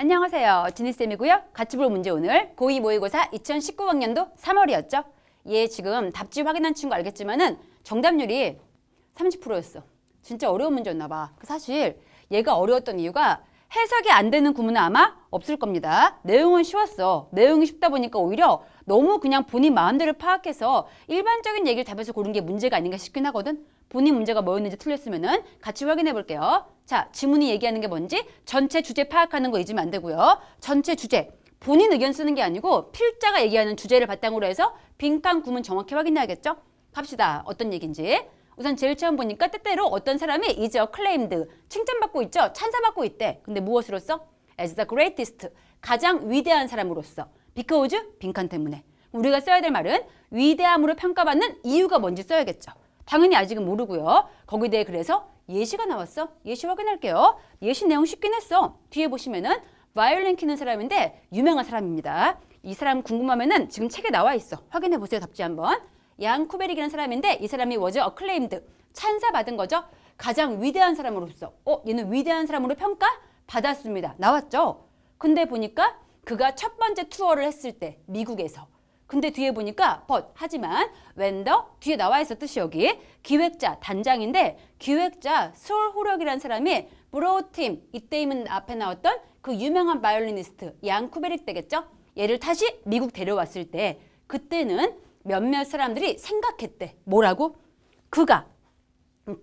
안녕하세요. 지니쌤이고요. 같이 볼 문제 오늘 고2 모의고사 2019학년도 3월이었죠. 얘 지금 답지 확인한 친구 알겠지만은 정답률이 30%였어. 진짜 어려운 문제였나 봐. 사실 얘가 어려웠던 이유가 해석이 안 되는 구문은 아마 없을 겁니다. 내용은 쉬웠어. 내용이 쉽다 보니까 오히려 너무 그냥 본인 마음대로 파악해서 일반적인 얘기를 답해서 고른 게 문제가 아닌가 싶긴 하거든. 본인 문제가 뭐였는지 틀렸으면은 같이 확인해 볼게요. 자, 지문이 얘기하는 게 뭔지 전체 주제 파악하는 거 잊으면 안 되고요. 전체 주제, 본인 의견 쓰는 게 아니고 필자가 얘기하는 주제를 바탕으로 해서 빈칸 구문 정확히 확인해야겠죠? 갑시다. 어떤 얘기인지. 우선 제일 처음 보니까 때때로 어떤 사람이 is acclaimed, 칭찬받고 있죠? 찬사받고 있대. 근데 무엇으로써? as the greatest, 가장 위대한 사람으로서. because, 빈칸 때문에. 우리가 써야 될 말은 위대함으로 평가받는 이유가 뭔지 써야겠죠. 당연히 아직은 모르고요. 거기에 대해 그래서 예시가 나왔어. 예시 확인할게요. 예시 내용 쉽긴 했어. 뒤에 보시면은 바이올린 키는 사람인데 유명한 사람입니다. 이 사람 궁금하면은 지금 책에 나와 있어. 확인해 보세요. 답지 한번. 양 쿠베릭이라는 사람인데 이 사람이 was acclaimed, 찬사받은 거죠. 가장 위대한 사람으로서. 얘는 위대한 사람으로 평가받았습니다. 나왔죠. 근데 보니까 그가 첫 번째 투어를 했을 때 미국에서. 근데 뒤에 보니까 but, 하지만 when the, 뒤에 나와 있어 뜻이 여기. 기획자, 단장인데 기획자 솔호력이라는 사람이 brought him, 이때이면 앞에 나왔던 그 유명한 바이올리니스트 양 쿠베릭 되겠죠. 얘를 다시 미국 데려왔을 때 그때는 몇몇 사람들이 생각했대. 뭐라고? 그가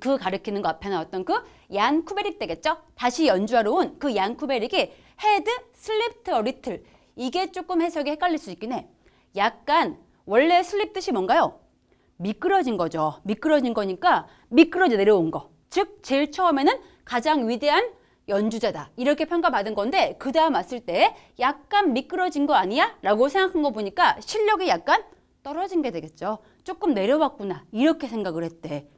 그 가리키는 거 앞에 나왔던 그 얀 쿠베릭 되겠죠? 다시 연주하러 온 그 얀 쿠베릭이 had slipped a little. 이게 조금 해석이 헷갈릴 수 있긴 해. 약간 원래 슬립 뜻이 뭔가요? 미끄러진 거죠. 미끄러진 거니까 미끄러져 내려온 거. 즉 제일 처음에는 가장 위대한 연주자다. 이렇게 평가받은 건데 그 다음 왔을 때 약간 미끄러진 거 아니야? 라고 생각한 거 보니까 실력이 약간 떨어진 게 되겠죠. 조금 내려왔구나. 이렇게 생각을 했대.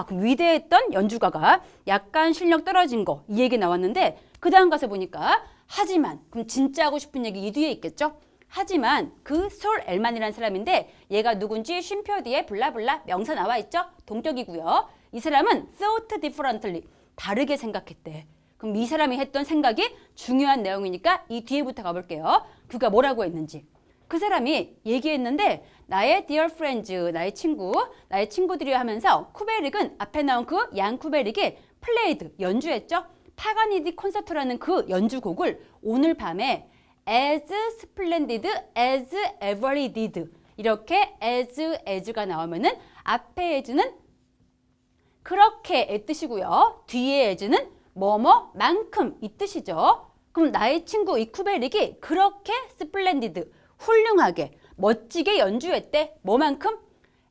그 위대했던 연주가가 약간 실력 떨어진 거. 이 얘기 나왔는데 그 다음 가서 보니까 하지만 그럼 진짜 하고 싶은 얘기 이 뒤에 있겠죠. 하지만 그 솔 엘만이라는 사람인데 얘가 누군지 쉼표 뒤에 블라블라 명사 나와 있죠. 동격이고요. 이 사람은 thought differently, 다르게 생각했대. 그럼 이 사람이 했던 생각이 중요한 내용이니까 이 뒤에부터 가볼게요. 그가 뭐라고 했는지. 그 사람이 얘기했는데 나의 dear friends, 나의 친구들이여 하면서 쿠베릭은 앞에 나온 그 양 쿠베릭이 played, 연주했죠. 파가니디 콘서트라는 그 연주곡을 오늘 밤에 as splendid as ever he did. 이렇게 as가 나오면은 앞에 as는 그렇게의 뜻이고요. 뒤에 as는 뭐뭐만큼 이 뜻이죠. 그럼 나의 친구 이 쿠베릭이 그렇게 splendid, 훌륭하게, 멋지게 연주했대. 뭐만큼?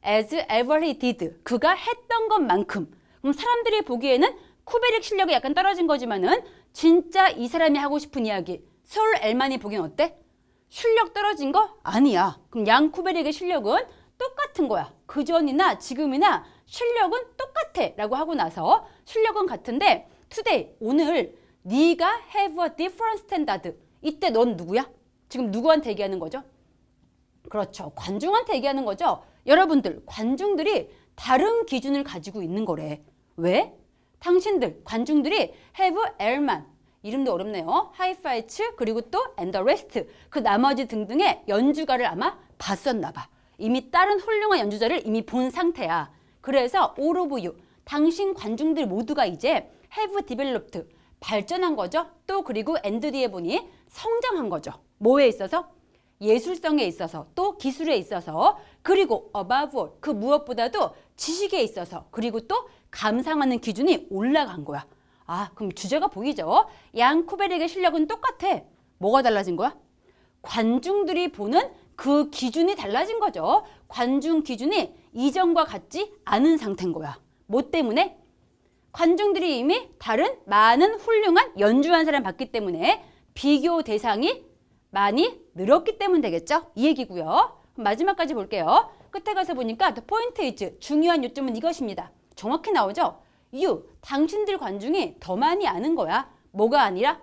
as ever he did. 그가 했던 것만큼. 그럼 사람들이 보기에는 쿠베릭 실력이 약간 떨어진 거지만은 진짜 이 사람이 하고 싶은 이야기 솔 엘만이 보기엔 어때? 실력 떨어진 거? 아니야. 그럼 양 쿠베릭의 실력은 똑같은 거야. 그전이나 지금이나 실력은 똑같아 라고 하고 나서 실력은 같은데 today, 오늘 네가 have a different standard. 이때 넌 누구야? 지금 누구한테 얘기하는 거죠? 그렇죠. 관중한테 얘기하는 거죠. 여러분들, 관중들이 다른 기준을 가지고 있는 거래. 왜? 당신들, 관중들이 have 엘만, 이름도 어렵네요. 하이파이츠 그리고 또 and the rest, 그 나머지 등등의 연주가를 아마 봤었나 봐. 이미 다른 훌륭한 연주자를 이미 본 상태야. 그래서 all of you, 당신 관중들 모두가 이제 have developed, 발전한 거죠. 또 그리고 and 뒤에 보니 성장한 거죠. 뭐에 있어서? 예술성에 있어서, 또 기술에 있어서, 그리고 above all, 그 무엇보다도 지식에 있어서, 그리고 또 감상하는 기준이 올라간 거야. 그럼 주제가 보이죠? 양 쿠베릭의 실력은 똑같아. 뭐가 달라진 거야? 관중들이 보는 그 기준이 달라진 거죠. 관중 기준이 이전과 같지 않은 상태인 거야. 뭐 때문에? 관중들이 이미 다른 많은 훌륭한 연주한 사람 봤기 때문에 비교 대상이 많이 늘었기 때문 되겠죠? 이 얘기고요. 마지막까지 볼게요. 끝에 가서 보니까 the point is, 중요한 요점은 이것입니다. 정확히 나오죠? you, 당신들 관중이 더 많이 아는 거야. 뭐가 아니라?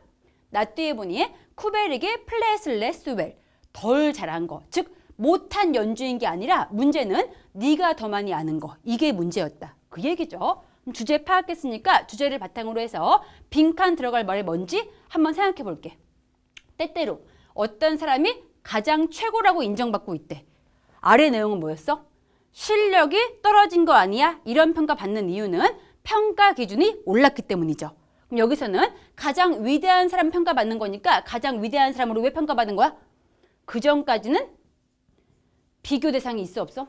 나 뒤에 보니 쿠베릭이 plays less well, 덜 잘한 거. 즉 못한 연주인 게 아니라 문제는 네가 더 많이 아는 거. 이게 문제였다. 그 얘기죠. 주제 파악했으니까 주제를 바탕으로 해서 빈칸 들어갈 말이 뭔지 한번 생각해 볼게. 때때로 어떤 사람이 가장 최고라고 인정받고 있대. 아래 내용은 뭐였어? 실력이 떨어진 거 아니야? 이런 평가 받는 이유는 평가 기준이 올랐기 때문이죠. 그럼 여기서는 가장 위대한 사람 평가받는 거니까 가장 위대한 사람으로 왜 평가받는 거야? 그 전까지는 비교 대상이 있어 없어?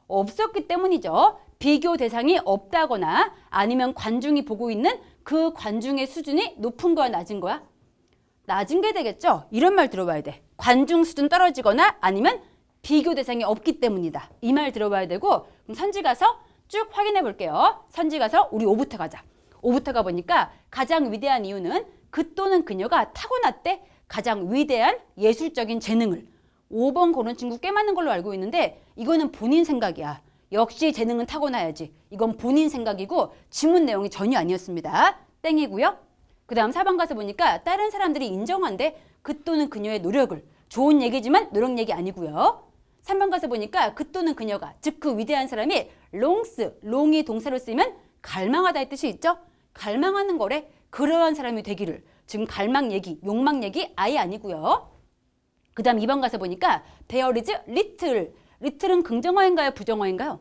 없었기 때문이죠. 비교 대상이 없다거나 아니면 관중이 보고 있는 그 관중의 수준이 높은 거야 낮은 거야? 낮은 게 되겠죠. 이런 말 들어봐야 돼. 관중 수준 떨어지거나 아니면 비교 대상이 없기 때문이다. 이 말 들어봐야 되고 그럼 선지 가서 쭉 확인해 볼게요. 선지 가서 우리 5부터 가자. 5부터 가보니까 가장 위대한 이유는 그 또는 그녀가 타고났대. 가장 위대한 예술적인 재능을. 5번 고른 친구 꽤 많은 걸로 알고 있는데 이거는 본인 생각이야. 역시 재능은 타고나야지. 이건 본인 생각이고 지문 내용이 전혀 아니었습니다. 땡이고요. 그 다음 4번 가서 보니까 다른 사람들이 인정한대. 그 또는 그녀의 노력을. 좋은 얘기지만 노력 얘기 아니고요. 3번 가서 보니까 그 또는 그녀가 즉 그 위대한 사람이 롱이 동사로 쓰이면 갈망하다의 뜻이 있죠. 갈망하는 거래. 그러한 사람이 되기를. 지금 갈망 얘기, 욕망 얘기 아예 아니고요. 그 다음 2번 가서 보니까 there is little. little은 긍정어인가요? 부정어인가요?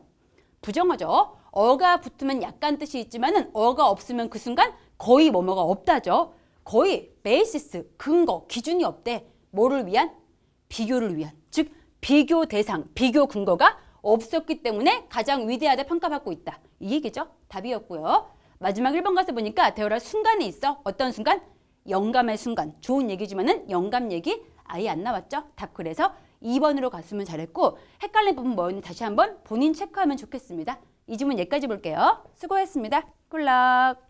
부정어죠. 어가 붙으면 약간 뜻이 있지만은 어가 없으면 그 순간 거의 뭐뭐가 없다죠. 거의 베이시스, 근거, 기준이 없대. 뭐를 위한? 비교를 위한. 즉 비교 대상, 비교 근거가 없었기 때문에 가장 위대하다 평가받고 있다. 이 얘기죠. 답이었고요. 마지막 1번 가서 보니까 대어라 순간이 있어. 어떤 순간? 영감의 순간. 좋은 얘기지만은 영감 얘기 아예 안 나왔죠. 답 그래서 2번으로 갔으면 잘했고 헷갈린 부분 뭐였는지 다시 한번 본인 체크하면 좋겠습니다. 이 질문 여기까지 볼게요. 수고했습니다. 굿락.